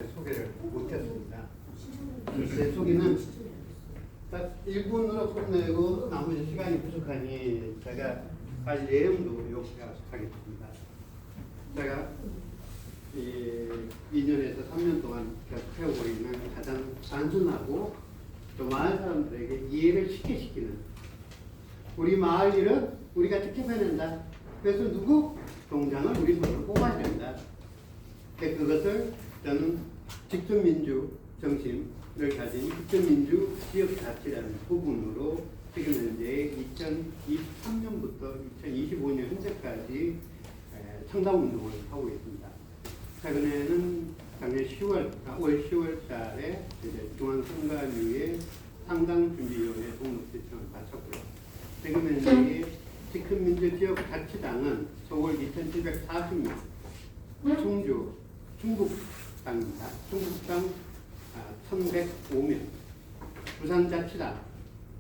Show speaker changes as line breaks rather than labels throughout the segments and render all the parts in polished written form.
소개를 못했습니다. 제 소개는 딱 1분으로 끝내고 나머지 시간이 부족하니 제가 할 내용도 요약하겠습니다. 제가 2년에서 3년 동안 펴고 있는 가장 단순하고 또 마을 사람들에게 이해를 쉽게 시키는 우리 마을 일은 우리가 직접 해낸다. 그래서 누구? 동장을 우리 손으로 뽑아야 된다. 그것을 저는 직접민주 정신을 가진 직접민주 지역자치라는 부분으로 지금 현재 2023년부터 2025년 현재까지 창당운동을 하고 있습니다. 최근에는 작년 5월 10월 달에 중앙선관위의 상당준비위원회 등록 신청을 마쳤고요. 지금 현재 직접민주 지역자치당은 서울 2740명, 충주 충북당입니다. 충북당 1105명, 부산자치당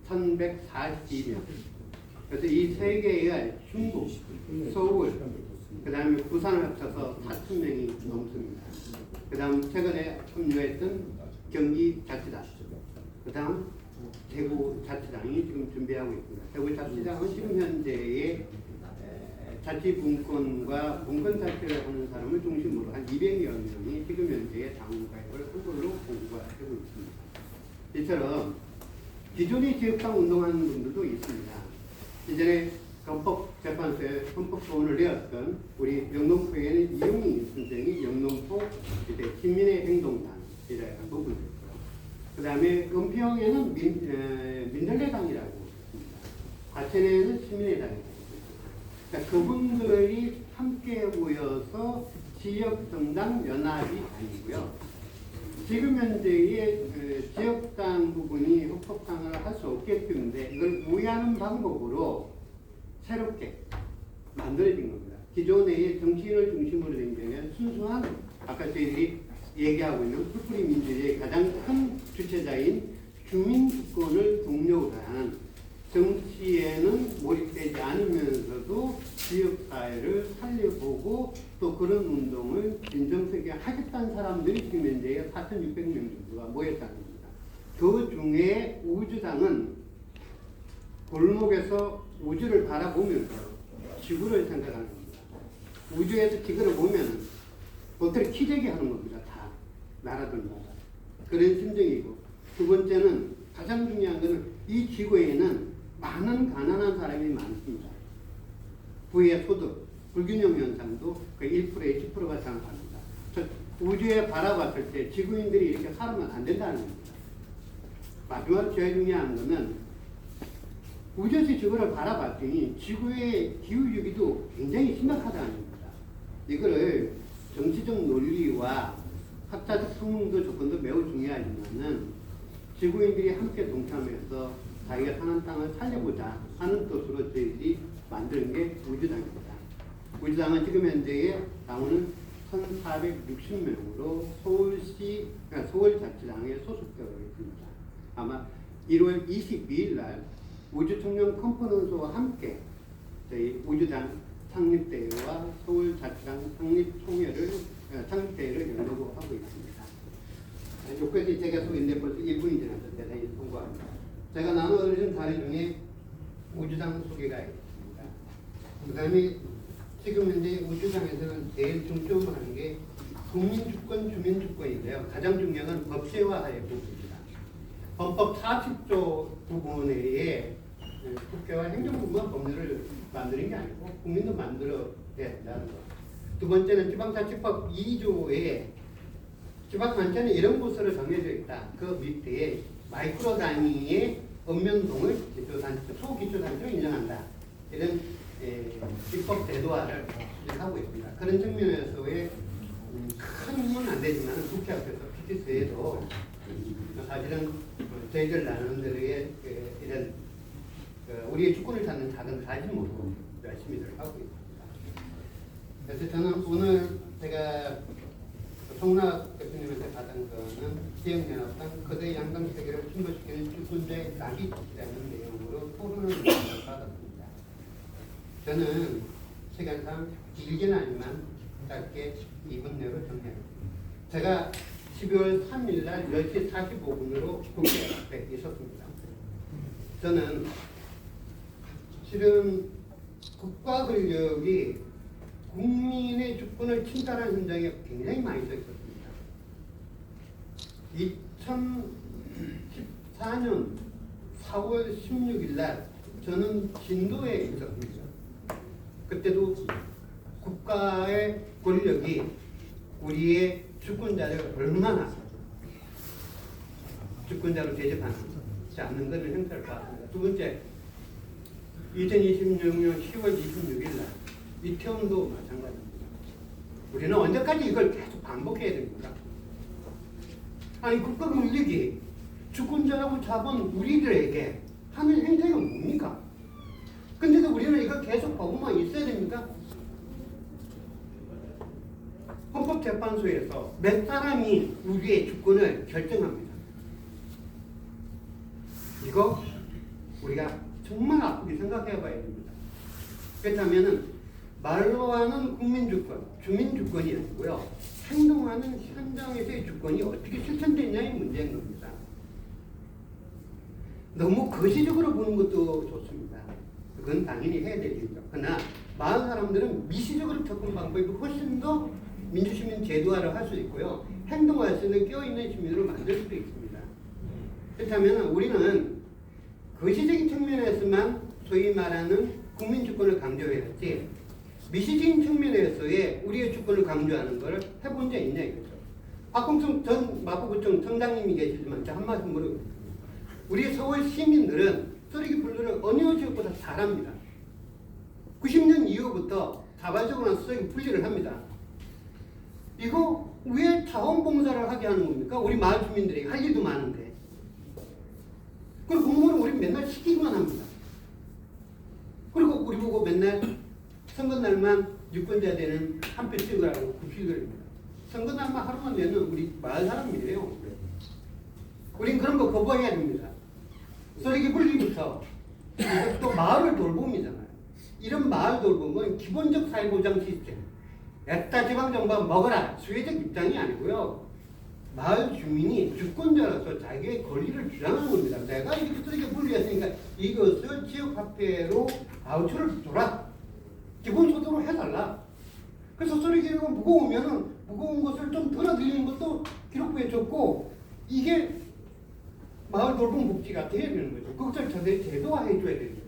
1142명. 그래서 이 세 개의 충북, 서울, 그 다음에 부산을 합쳐서 4,000명이 넘습니다. 그 다음 최근에 합류했던 경기자치당, 그 다음 대구자치당이 지금 준비하고 있습니다. 대구자치당은 지금 현재의 자치분권과 분권자치를 하는 사람을 중심으로 한 200여 명이 지금 현재 당가입을 한 걸로 공부가 되고 있습니다. 이처럼 기존의 지역당 운동하는 분들도 있습니다. 이전에 헌법재판소에 헌법소원을 내었던 우리 영등포에는 이용희 선생이 영등포 시민의 행동당이라는 부분이 있고요. 그 다음에 은평에는 민들레당이라고 있습니다. 과천에는 시민의 당이 있습니다. 그러니까 그분들이 함께 모여서 지역정당 연합이 아니고요. 지금 현재의 지역당 부분이 헌법상을 할 수 없기 때문에 이걸 우회하는 방법으로 새롭게 만들어진 겁니다. 기존의 정치인을 중심으로 된 경우에는 순수한 아까 저희들이 얘기하고 있는 풀뿌리 민주주의의 가장 큰 주체자인 주민주권을 동력으로 하는 정치에는 몰입되지 않으면서도 지역사회를 살려보고 또 그런 운동을 진정되게 하겠다는 사람들이 지금 현재 4,600명 정도가 모였다는 겁니다. 그 중에 우주당은 골목에서 우주를 바라보면서 지구를 생각하는 겁니다. 우주에서 지구를 보면 어떻게 키재기 하는 겁니다. 다 나라들마다 그런 심정이고, 두 번째는 가장 중요한 것은 이 지구에는 많은 가난한 사람이 많습니다. 부의 소득, 불균형 현상도 거의 1%에 10%가 장악합니다. 우주에 바라봤을 때 지구인들이 이렇게 살면 안 된다는 겁니다. 마지막으로 제일 중요한 것은 우주에서 지구를 바라봤더니 지구의 기후위기도 굉장히 심각하다는 겁니다. 이거를 정치적 논리와 학자적 성능도 조건도 매우 중요하지만은 지구인들이 함께 동참해서 자기가 사는 땅을 살려보자 하는 뜻으로 저희들이 만드는 게 우주당입니다. 우주당은 지금 현재의 당원은 1,460명으로 서울자치당에 소속되어 있습니다. 아마 1월 22일 날 우주청년 컨퍼런스와 함께 저희 우주당 창립대회와 서울자치당 창립대회를 열려고 하고 있습니다. 여기까지 제가 소개했는데 벌써 1분이 지나서 대단히 송구합니다. 제가 나눠드린 사례 중에 우주당 소개가 있습니다. 그 다음에 지금 현재 우주당에서는 제일 중점으로 하는 게 국민주권, 주민주권인데요. 가장 중요한 건 법제화의 부분입니다. 헌법 40조 부분에 국회와 행정부만 법률을 만드는 게 아니고 국민도 만들어야 된다는 것. 두 번째는 지방자치법 2조에 지방자치는 이런 부서로 정해져 있다. 그 밑에 마이크로 단위의 읍면동을 소기초단체로 인정한다. 이런 입법 제도화를 하고 있습니다. 그런 측면에서의 큰 힘은 안 되지만 국회 앞에서 PTS에도 사실은 저희들 나눔들의 이런 우리의 주권을 찾는 작은 사진으로 열심히들 하고 있습니다. 그래서 저는 오늘 제가 송락 대표님한테 받은 거는 지역연합당 거대 양강 세계를 충돌시키는 주권자의 낙이라는 내용으로 토론을 받았습니다. 저는 시간상 길게는 아니지만 짧게 2분 내로 정리하겠습니다. 제가 12월 3일 날 10시 45분으로 국회 앞에 있었습니다. 저는 실은 국가 권력이 국민의 주권을 침탈하는 현장에 굉장히 많이 서 있었습니다. 2014년 4월 16일 날 저는 진도에 있었습니다. 그때도 국가의 권력이 우리의 주권자를 얼마나 주권자로 대접하는지 않는 것을 행사를 봤습니다. 두 번째, 2026년 10월 26일 날 이태원도 마찬가지입니다. 우리는 언제까지 이걸 계속 반복해야 됩니까? 아니 국가 권력이 주권자라고 잡은 우리들에게 하는 행태가 뭡니까? 근데도 우리는 이걸 계속 보고만 있어야 됩니까? 헌법재판소에서 몇 사람이 우리의 주권을 결정합니다. 이거 우리가 정말 아프게 생각해 봐야 됩니다. 그렇다면 말로 하는 국민주권, 주민주권이 아니고요. 행동하는 현장에서의 주권이 어떻게 실천되냐의 문제인 겁니다. 너무 거시적으로 보는 것도 좋습니다. 그건 당연히 해야 될 일이죠. 그러나 많은 사람들은 미시적으로 접근 방법이 훨씬 더 민주시민 제도화를 할 수 있고요. 행동할 수 있는 깨어있는 시민으로 만들 수도 있습니다. 그렇다면 우리는 거시적인 측면에서만 소위 말하는 국민주권을 강조해야지 미시적인 측면에서의 우리의 주권을 강조하는 것을 해본 적 있냐 이거죠. 박홍성 전 마포구청 청장님이 계시지만 저 한 말씀 물어보겠습니다. 우리 서울 시민들은 쓰레기 분류를 어느 지역보다 잘합니다. 90년 이후부터 자발적으로 쓰레기 분리를 합니다. 이거 왜 자원봉사를 하게 하는 겁니까? 우리 마을 주민들에게 할 일도 많은데. 그리고 공무원은 우리 맨날 시키기만 합니다. 그리고 우리 보고 맨날 선거날만 유권자 되는 한 표 찍으라고 구실거립니다. 선거날만 하루만 되면 우리 마을 사람이에요. 우린 그런 거 거부해야 됩니다. 쓰레기 분리부터 또 마을을 돌봄이잖아요. 이런 마을 돌봄은 기본적 사회보장 시스템. 애따 지방정부가 먹어라 수혜적 입장이 아니고요. 마을 주민이 주권자로서 자기의 권리를 주장하는 겁니다. 내가 이렇게 쓰레기 분리했으니까 이것을 지역화폐로 아우처를 줘라. 기본소득으로 해달라. 그래서 쓰레기가 무거우면은 무거운 것을 좀 덜어드리는 것도 기록부에 적고 이게 마을 돌봄 복지가 돼야 되는 거죠. 그것을 자세히 제도화해 줘야 되는 거죠.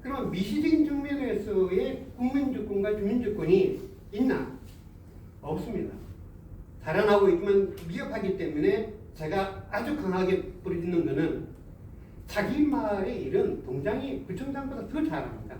그러면 미시적인 측면에서의 국민주권과 주민주권이 있나? 없습니다. 자라나고 있지만 미흡하기 때문에 제가 아주 강하게 부르짖는 것은 자기 마을의 일은 동장이 구청장보다 더 잘합니다.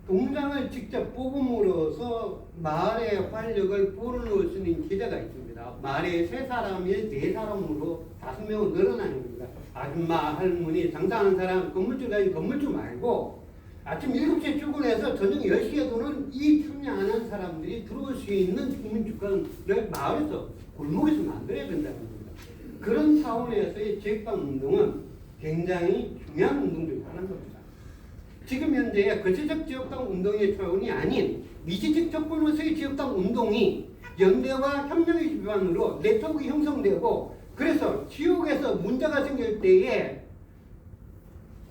동장을 직접 뽑음으로써 마을의 활력을 불어넣을 수 있는 기대가 있습니다. 마을에 3사람이 4사람으로 5명을 늘어나는 겁니다. 아줌마, 할머니, 장사하는 사람, 건물주 아닌 건물주 말고 아침 7시에 출근해서 저녁 10시에 도는 이 참여하는 사람들이 들어올 수 있는 국민주권을 마을에서 골목에서 만들어야 된다는 겁니다. 그런 차원에서의 지역방 운동은 굉장히 중요한 운동 중 하나인 겁니다. 지금 현재 거시적 지역당 운동의 차원이 아닌 미시적 접근으로서의 지역당 운동이 연대와 협력의 기반으로 네트워크 형성되고 그래서 지역에서 문제가 생길 때에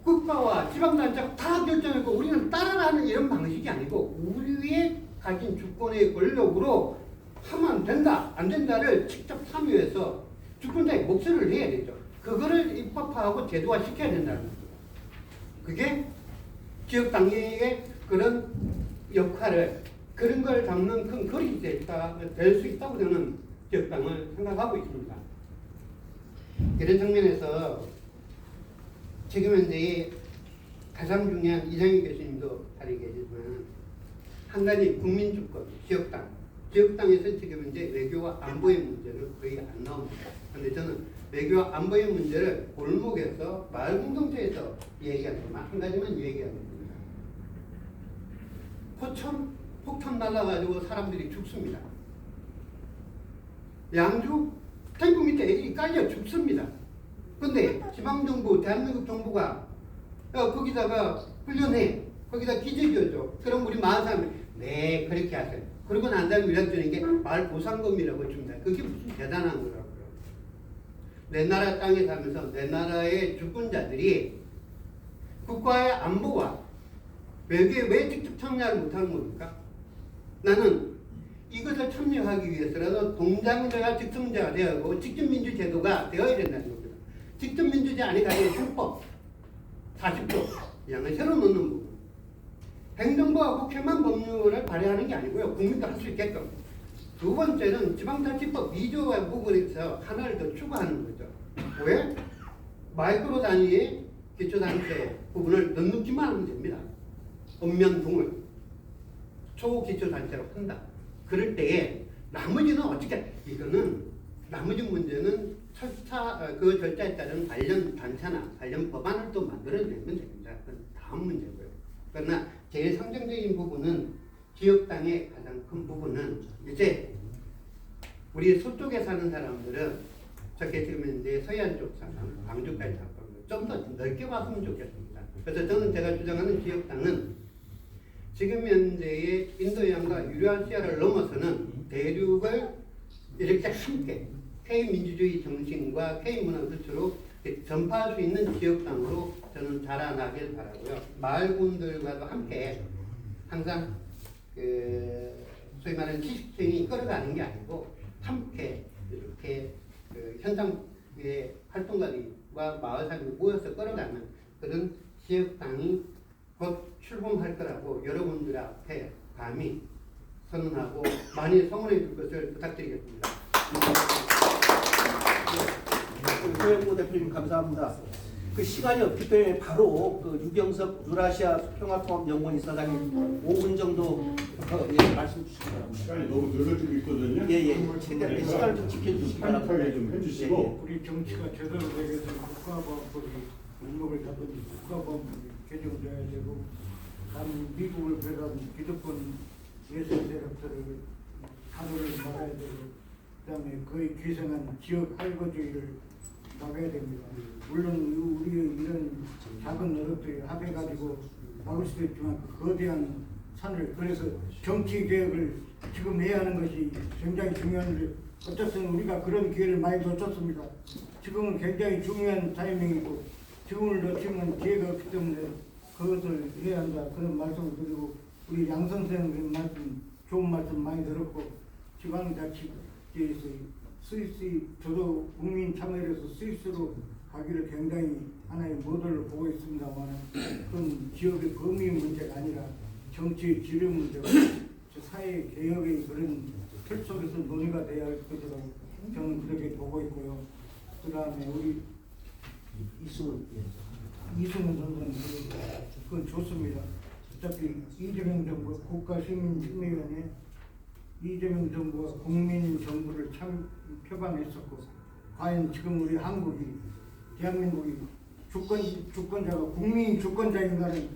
국가와 지방단체가 다 결정했고 우리는 따라가는 이런 방식이 아니고 우리의 가진 주권의 권력으로 하면 된다 안 된다를 직접 참여해서 주권자의 목소리를 내야 되죠. 그거를 입법화하고 제도화 시켜야 된다는 거죠. 그게 지역당의 그런 역할을 그런 걸 담는 큰 거리 될 수 있다고 저는 지역당을 생각하고 있습니다. 이런 측면에서 지금 현재 가장 중요한 이상희 교수님도 자리에 계시지만 한 가지 국민주권, 지역당에서 지금 현재 외교와 안보의 문제를 거의 안 나옵니다. 그런데 저는 외교와 안보의 문제를 골목에서 마을 공동체에서 얘기하는 한 가지만 얘기하는 겁니다. 폭탄 날라가지고 사람들이 죽습니다. 양주 탱크 밑에 애들이 깔려 죽습니다. 근데 지방정부, 대한민국 정부가 거기다가 훈련해. 거기다 기재교죠. 그럼 우리 마을 사람들이 네 그렇게 하세요. 그러고 난 다음에 우리가 주는 게 마을 보상금이라고 줍니다. 그게 무슨 대단한 거라고요. 내 나라 땅에 살면서 내 나라의 주권자들이 국가의 안보와 외교에 왜 직접 참여를 못하는 겁니까? 나는 이것을 참여하기 위해서라도 동장제가 직성제가 되어고 직접민주제도가 되어야 된다는 겁니다. 직접민주제 안에 가진 헌법 40조 양을 새로 넣는 부분. 행정부와 국회만 법률을 발의하는 게 아니고요. 국민도 할 수 있게끔. 두 번째는 지방자치법 2조 부분에서 하나를 더 추가하는 거죠. 왜? 마이크로 단위의 기초단체 부분을 넣기만 하면 됩니다. 읍면동을 초기초단체로 한다. 그럴 때에 나머지는 어떻게 이거는 나머지 문제는 그 절차에 따른 관련 단체나 관련 법안을 또 만들어내면 됩니다. 그건 다음 문제고요. 그러나 제일 상징적인 부분은 지역당의 가장 큰 부분은 이제 우리 서쪽에 사는 사람들은 저게 지금 이제 서해안 쪽 사람, 광주까지 잡고 좀 더 넓게 봤으면 좋겠습니다. 그래서 저는 제가 주장하는 지역당은 지금 현재의 인도양과 유라시아를 넘어서는 대륙을 이렇게 함께 K민주주의 정신과 K문화 그처로 전파할 수 있는 지역당으로 저는 자라나길 바라고요. 마을분들과도 함께 항상 그 소위 말하는 지식층이 끌어가는 게 아니고 함께 이렇게 그 현장의 활동가들과 마을 사람들이 모여서 끌어가는 그런 지역당이 곧 출범할 거라고 여러분들 앞에 감히 선언하고 많이 성원해 줄 것을 부탁드리겠습니다.
소영구 대표님 감사합니다. 그 시간이 없기 때문에 바로 그 유경석 유라시아 평화통합연구원 이사장님 5분 정도 말씀 주시기 바랍니다.
시간이 너무 늘어지고 있거든요.
예예. 최대한 시간을 좀 지켜주시기 바랍니다.
타이트하게 좀 해주시고.
우리 정치가 제대로 되기 위해서 국가보안법이 목록을 잡든지 국가보안법이 개정돼야 되고, 다른 미국을 배려한 기득권 예술 세력들을 가도를 막아야 되고, 그다음에 거의 기생한 지역 할거주의를 막아야 됩니다. 물론 우리 이런 작은 노력들이 합해가지고 막을 수도 있지만 그 거대한 산을, 그래서 정치 개혁을 지금 해야 하는 것이 굉장히 중요한데 어쨌든 우리가 그런 기회를 많이 놓쳤습니다. 지금은 굉장히 중요한 타이밍이고 지금을 놓치면 기회가 없기 때문에 그것을 해야 한다, 그런 말씀을 드리고, 우리 양 선생님 말씀, 좋은 말씀 많이 들었고, 지방자치제에서 스위스, 저도 국민 참여해서 스위스로 가기를 굉장히 하나의 모델로 보고 있습니다만, 그건 지역의 범위 문제가 아니라 정치의 질의 문제고 사회 개혁의 그런 틀 속에서 논의가 돼야 할 것이라고 저는 그렇게 보고 있고요. 그 다음에 우리 이승훈 선수는 그건 좋습니다. 어차피 이재명 정부 국가시민심의위원회 이재명 정부가 국민 정부를 참 표방했었고, 과연 지금 우리 한국이 대한민국이 주권자가 국민 주권자인가는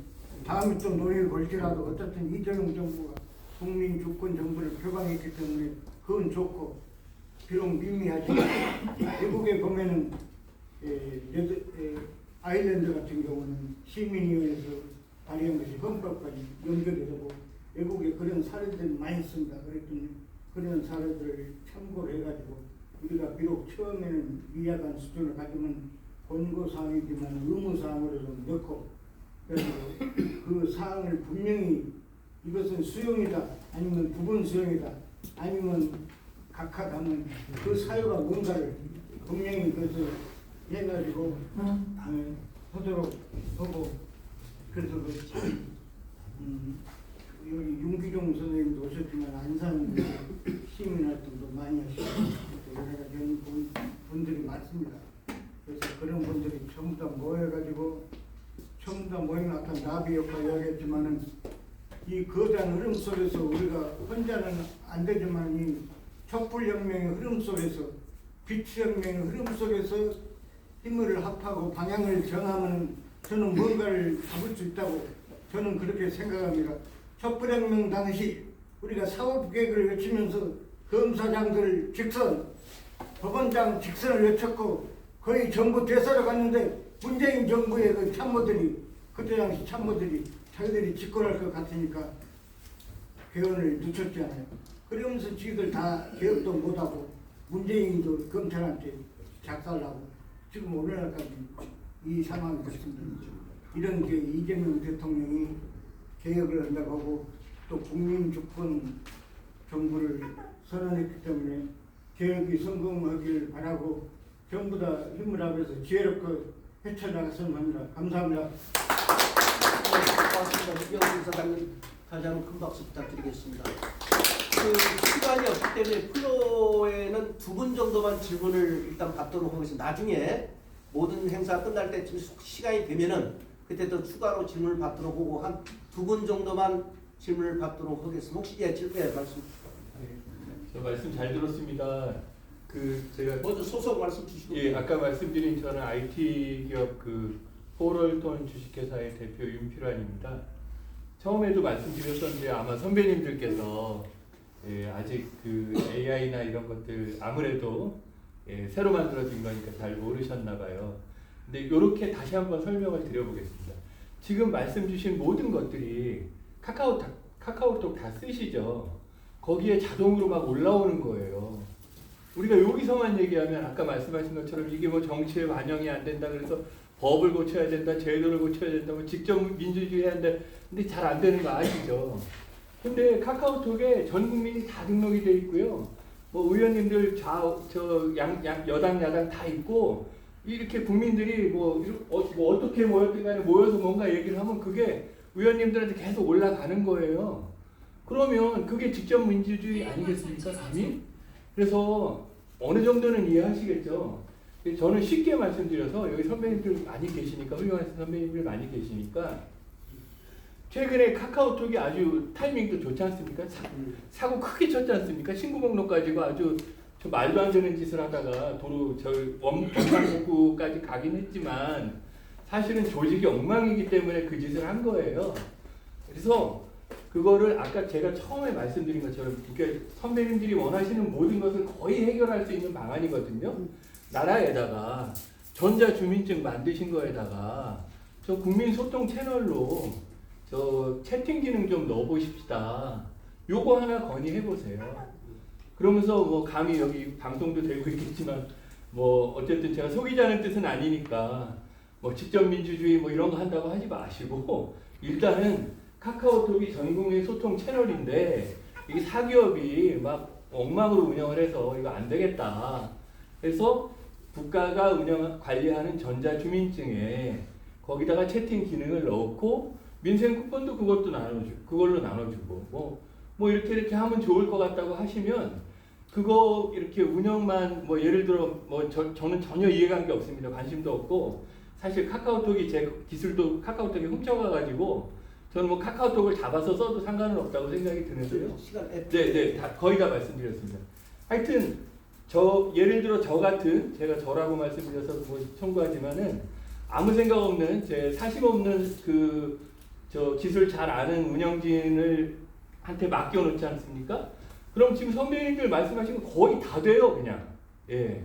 다음에 또 논의를 볼지라도 어쨌든 이재명 정부가 국민 주권 정부를 표방했기 때문에 그건 좋고, 비록 미미하지만 외국에 보면은 아일랜드 같은 경우는 시민위원회에서 발의한 것이 헌법까지 연결이 되고 외국에 그런 사례들이 많이 있습니다. 그랬더니 그런 사례들을 참고를 해가지고 우리가 비록 처음에는 미약한 수준을 가지면 권고사항이지만 의무사항으로 좀 넣고, 그래서 그 사항을 분명히 이것은 수용이다, 아니면 부분 수용이다, 아니면 각하다면 그 사유가 뭔가를 분명히 그것을 해가지고 하도록 하고, 그래서 여기 윤기종 선생님도 오셨지만 안산 시민활동도 많이 하시고 여러 가지 분들이 많습니다. 그래서 그런 분들이 전부 다 모여가지고, 전부 다 모이면 아까 나비 효과 이야기했지만은 이 거대한 흐름 속에서 우리가 혼자는 안 되지만 이 촛불혁명의 흐름 속에서, 빛혁명의 흐름 속에서 힘을 합하고 방향을 정하면 저는 뭔가를 잡을 수 있다고 저는 그렇게 생각합니다. 촛불혁명 당시 우리가 사법개혁을 외치면서 검사장들 직선, 법원장 직선을 외쳤고 거의 전부 대사로 갔는데 문재인 정부의 그 참모들이, 그때 당시 참모들이 자기들이 집권할 것 같으니까 회원을 늦췄잖아요. 그러면서 지들 다 개혁도 못하고 문재인도 검찰한테 작살나고 지금 오늘날까지 이 상황이 됐습니다. 이런 게 이재명 대통령이 개혁을 한다고 하고 또 국민 주권 정부를 선언했기 때문에 개혁이 성공하길 바라고 전부 다 힘을 합해서 지혜롭게 헤쳐나갔으면 합니다. 감사합니다.
고맙습니다. 유경수 이사장님 다시 한번 큰 박수 부탁드리겠습니다. 그 시간이 없기 때문에 플로에는 2분 정도만 질문을 일단 받도록 하겠습니다. 나중에 모든 행사 끝날 때 시간이 되면은 그때 또 추가로 질문을 받도록 하고 한 2분 정도만 질문을 받도록 하겠습니다. 혹시 말씀.
저 말씀 잘 들었습니다. 그 제가
먼저 소속 말씀 주시고.
예, 아까 말씀드린 저는 IT 기업 그 포럴톤 주식회사의 대표 윤필환입니다. 처음에도 말씀드렸었는데 아마 선배님들께서 예, 아직 그 AI나 이런 것들 아무래도 예, 새로 만들어진 거니까 잘 모르셨나 봐요. 근데 이렇게 다시 한번 설명을 드려보겠습니다. 지금 말씀 주신 모든 것들이 카카오톡 다 쓰시죠? 거기에 자동으로 막 올라오는 거예요. 우리가 여기서만 얘기하면 아까 말씀하신 것처럼 이게 뭐 정치에 반영이 안 된다 그래서 법을 고쳐야 된다, 제도를 고쳐야 된다, 뭐 직접 민주주의 해야 된다. 근데 잘 안 되는 거 아시죠? 근데 카카오톡에 전 국민이 다 등록이 돼 있고요. 뭐 의원님들 여당 야당 다 있고 이렇게 국민들이 뭐 어떻게 모였든 간에 모여서 뭔가 얘기를 하면 그게 의원님들한테 계속 올라가는 거예요. 그러면 그게 직접 민주주의 아니겠습니까? 감히? 그래서 어느 정도는 이해하시겠죠? 저는 쉽게 말씀드려서 여기 선배님들 많이 계시니까 훌륭한 선배님들 많이 계시니까 최근에 카카오톡이 아주 타이밍도 좋지 않습니까? 사고 크게 쳤지 않습니까? 신고 목록 가지고 아주 저 말도 안 되는 짓을 하다가 도로 저 원상복구까지 가긴 했지만 사실은 조직이 엉망이기 때문에 그 짓을 한 거예요. 그래서 그거를 아까 제가 처음에 말씀드린 것처럼 그러니까 선배님들이 원하시는 모든 것을 거의 해결할 수 있는 방안이거든요. 나라에다가 전자주민증 만드신 거에다가 저 국민소통 채널로 저 채팅 기능 좀 넣어보십시다. 요거 하나 건의해보세요. 그러면서 뭐 감히 여기 방송도 되고 있겠지만 뭐 어쨌든 제가 속이자는 뜻은 아니니까 뭐 직접 민주주의 뭐 이런 거 한다고 하지 마시고 일단은 카카오톡이 전 국민 소통 채널인데 이게 사기업이 막 엉망으로 운영을 해서 이거 안 되겠다. 그래서 국가가 관리하는 전자주민증에 거기다가 채팅 기능을 넣고 민생 쿠폰도 그걸로 나눠주고 뭐 이렇게 하면 좋을 것 같다고 하시면 그거 이렇게 운영만 뭐 예를 들어 뭐 저는 전혀 이해관계 없습니다. 관심도 없고 사실 카카오톡이 제 기술도 카카오톡에 훔쳐가가지고 저는 뭐 카카오톡을 잡아서 써도 상관은 없다고 생각이 드는데요. 네, 거의 다 말씀드렸습니다. 하여튼 예를 들어 저 같은 제가 저라고 말씀드려서 뭐 청구하지만은 아무 생각 없는 제 사심 없는 저 기술 잘 아는 운영진을 한테 맡겨놓지 않습니까? 그럼 지금 선배님들 말씀하신 거 거의 다 돼요, 그냥. 예,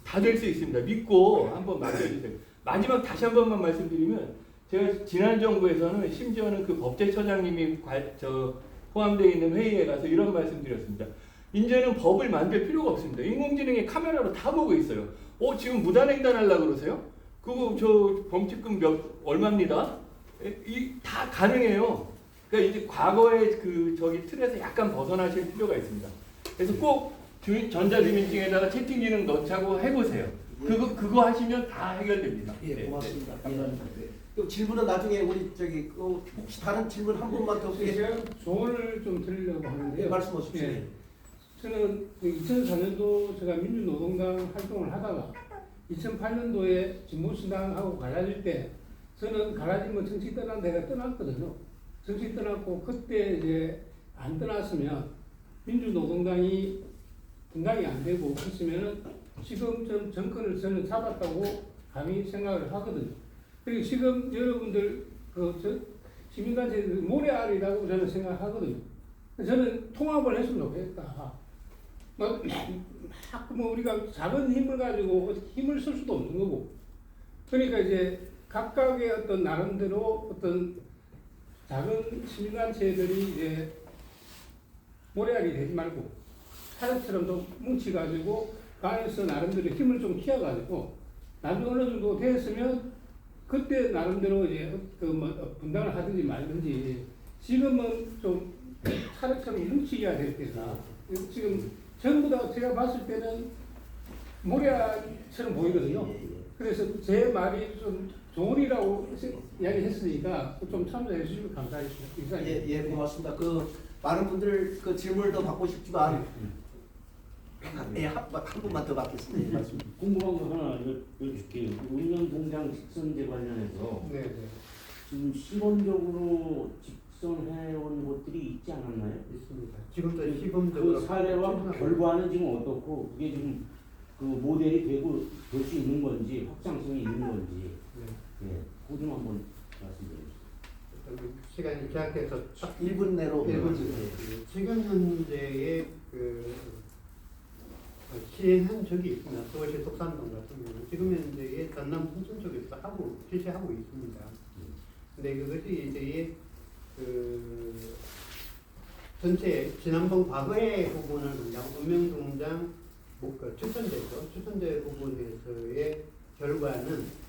다 될 수 있습니다. 믿고 한번 맡겨주세요. 마지막 다시 한 번만 말씀드리면 제가 지난 정부에서는 심지어는 그 법제처장님이 포함되어 있는 회의에 가서 이런 말씀드렸습니다. 이제는 법을 만들 필요가 없습니다. 인공지능이 카메라로 다 보고 있어요. 지금 무단횡단 하려고 그러세요? 그거 범칙금 얼마입니다? 다 가능해요. 그러니까 이제 과거의 틀에서 약간 벗어나실 필요가 있습니다. 그래서 꼭 전자주민증에다가 채팅 기능 넣자고 해보세요. 그거 하시면 다 해결됩니다.
예, 고맙습니다. 감사합니다. 질문은 나중에 우리 혹시 다른 질문 한 분만 더
제가 조언을 좀 드리려고 하는데요.
말씀하십시오.
예. 저는 2004년도 제가 민주노동당 활동을 하다가 2008년도에 진보신당하고 갈라질 때 저는 갈라지면 정치 떠난 데가 떠났거든요. 정치 떠났고 그때 이제 안 떠났으면 민주노동당이 분당이 안 되고 했으면은 지금 전 정권을 저는 잡았다고 감히 생각을 하거든요. 그리고 지금 여러분들 시민단체들 모래알이라고 저는 생각하거든요. 저는 통합을 했으면 좋겠다. 뭐 우리가 작은 힘을 가지고 힘을 쓸 수도 없는 거고. 그러니까 이제 각각의 어떤 나름대로 어떤 작은 시민단체들이 이제 모래알이 되지 말고 사람처럼 좀 뭉치가지고 그 안에서 나름대로 힘을 좀 키워가지고 나중에 어느 정도 됐으면 그때 나름대로 이제 분당을 하든지 말든지 지금은 좀 사람처럼 뭉치게 될 때다. 지금 전부 다 제가 봤을 때는 모래알처럼 보이거든요. 그래서 제 말이 좀 조언이라고 이야기했으니까 좀 참조해 주시면 감사하겠습니다.
예, 고맙습니다. 그 많은 분들 그 질문을 더 받고 싶지만 한 분만 더 받겠습니다. 예, 말씀.
궁금한 거 하나 여쭐게요. 운전공장 직선제 관련해서
네, 네.
지금 시범적으로 직선해온 곳들이 있지 않았나요?
있습니다. 지금도 시범적으로
그 사례와 결과는 지금 어떻고 그게 지금 그 모델이 되고 될 수 있는 건지 확장성이 있는 건지 예, 그거 좀 한번 말씀드려 주세요.
시간이 제약돼서
딱 1분 내로.
1분 지금 현재의 그 시행한 적이 있습니다. 서울시 독산동 같은 경우는 지금 현재의 전남 순천 쪽에서 실시하고 있습니다. 근데 그것이 이제 그 전체 지난번 과거의 부분을 그냥 운명동장 추천제죠. 추천제 부분에서의 결과는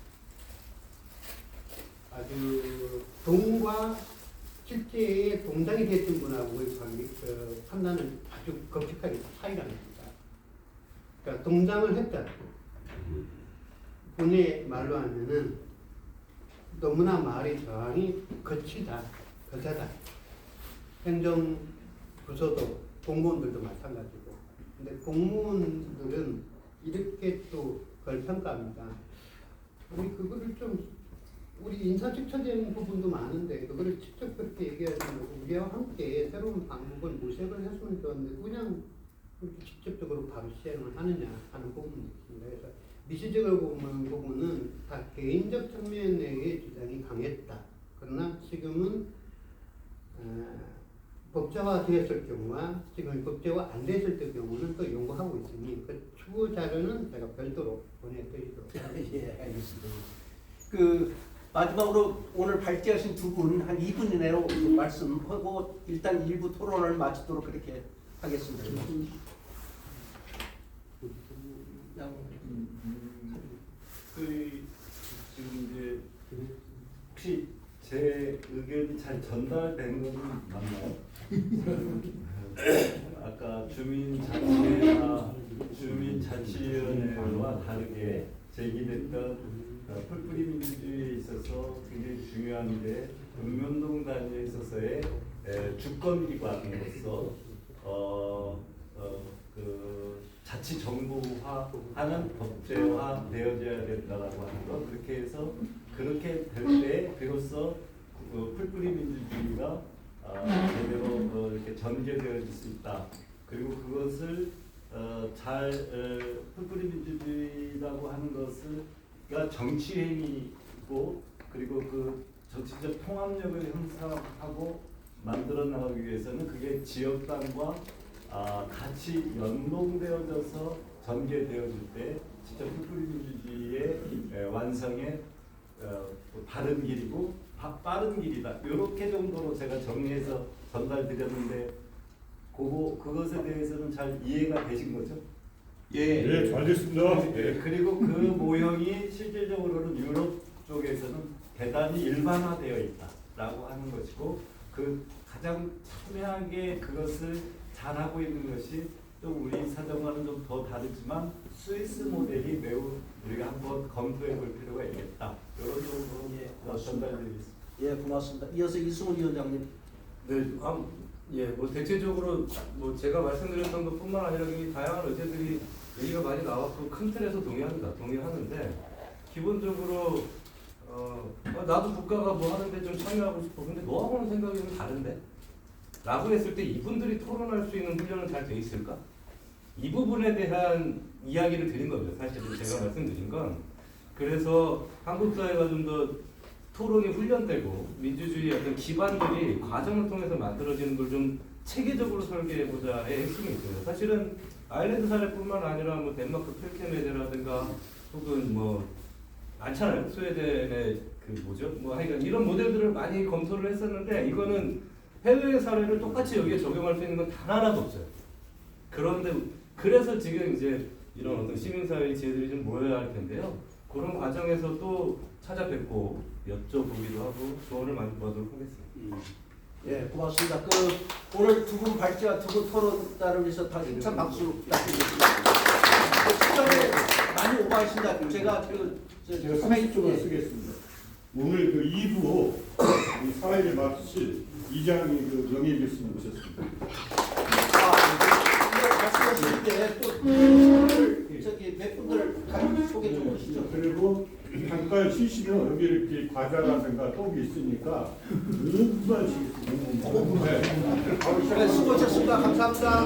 아주 동과 실제의 동장이 됐던 분하고의 판단은 아주 급격하게 차이가 납니다. 그러니까 동장을 했다. 본의 말로 하면은 너무나 말의 저항이 거치다, 거세다. 행정부서도 공무원들도 마찬가지고. 근데 공무원들은 이렇게 또 걸평가합니다. 우리 그거를 좀 우리 인사직처적인 부분도 많은데 그거를 직접 그렇게 얘기하는 거고 우리와 함께 새로운 방법을 모색을 했으면 좋았는데 그냥 그렇게 직접적으로 바로 시행을 하느냐 하는 부분이 있습니다. 그래서 미시적으로 보는 부분은 다 개인적 측면의 주장이 강했다. 그러나 지금은 법제화 되었을 경우와 지금 법제화 안 됐을 때 경우는 또 연구하고 있으니 그 추후 자료는 제가 별도로 보내드리도록 하겠습니다.
예, 알겠습니다. 그 마지막으로 오늘 발제하신 두 분 한 2분 이내로 말씀하고 일단 일부 토론을 마치도록 그렇게 하겠습니다.
그 지금 이제 혹시 제 의견이 잘 전달된 건 맞나요? 아까 주민자치위원회와 다르게 제기됐던 풀뿌리 민주주의에 있어서 굉장히 중요한데 읍면동 단위에 있어서의 주권기관으로서 그 자치 정부화하는 법제화 되어져야 된다라고 하는 것 그렇게 해서 그렇게 될 때 비로소 풀뿌리 민주주의가 제대로 이렇게 전개되어질 수 있다. 그리고 그것을 잘 풀뿌리 민주주의라고 하는 것을가 정치행위고 그리고 그 정치적 통합력을 형성하고 만들어 나가기 위해서는 그게 지역단과 같이 연동되어져서 전개되어질 때 진짜 풀뿌리 민주주의의 완성의 바른 길이고 빠른 길이다. 이렇게 정도로 제가 정리해서 전달드렸는데 그것에 대해서는 잘 이해가 되신 거죠?
예, 잘 됐습니다.
네, 그리고 그 모형이 실질적으로는 유럽 쪽에서는 대단히 일반화되어 있다라고 하는 것이고 그 가장 첨예하게 그것을 잘하고 있는 것이 또 우리 사정과는 좀 더 다르지만 스위스 모델이 매우 우리가 한번 검토해 볼 필요가 있겠다. 이런 정도로 전달드리겠습니다.
예, 고맙습니다. 이어서 이승훈 위원장님.
네, 뭐 대체적으로 뭐 제가 말씀드렸던 것뿐만 아니라 굉장히 다양한 의제들이 얘기가 많이 나왔고 큰 틀에서 동의하는데 기본적으로 나도 국가가 뭐 하는데 좀 참여하고 싶어. 근데 너하고는 생각이 좀 다른데? 라고 했을 때 이분들이 토론할 수 있는 훈련은 잘 돼 있을까? 이 부분에 대한 이야기를 드린 겁니다. 사실은 제가 말씀드린 건. 그래서 한국 사회가 좀 더 토론이 훈련되고 민주주의의 어떤 기반들이 과정을 통해서 만들어지는 걸 좀 체계적으로 설계해보자의 핵심이 있어요. 사실은 아일랜드 사례뿐만 아니라 뭐 덴마크 펠케메데라든가 혹은 뭐 많잖아요. 스웨덴의 그 뭐죠? 뭐 하여간 이런 모델들을 많이 검토를 했었는데 이거는 해외 사례를 똑같이 여기에 적용할 수 있는 건 단 하나도 없어요. 그런데 그래서 지금 이제 이런 어떤 시민사회 지혜들이 좀 모여야 할 텐데요. 그런 과정에서 또 찾아뵙고 여쭤보기도 하고 조언을 많이 구하도록 하겠습니다.
예, 고맙습니다. 오늘 두 분 발제와 두 분 토론단을 위해서 다 힘찬 박수 부탁드리겠습니다. 시간에 많이 오버하신다. 제가
제가 30초만 쓰겠습니다. 오늘 그 2부 사회를 맡으실 이장희 그 명예 교수님 오셨습니다.
말씀하실 때또 몇 분들 소개 좀 해주시죠.
그리고 잠깐 쉬시면 여기 이렇게 과자라든가 떡이 있으니까 음만 쉬겠습니다.
네, 수고하셨습니다. 감사합니다.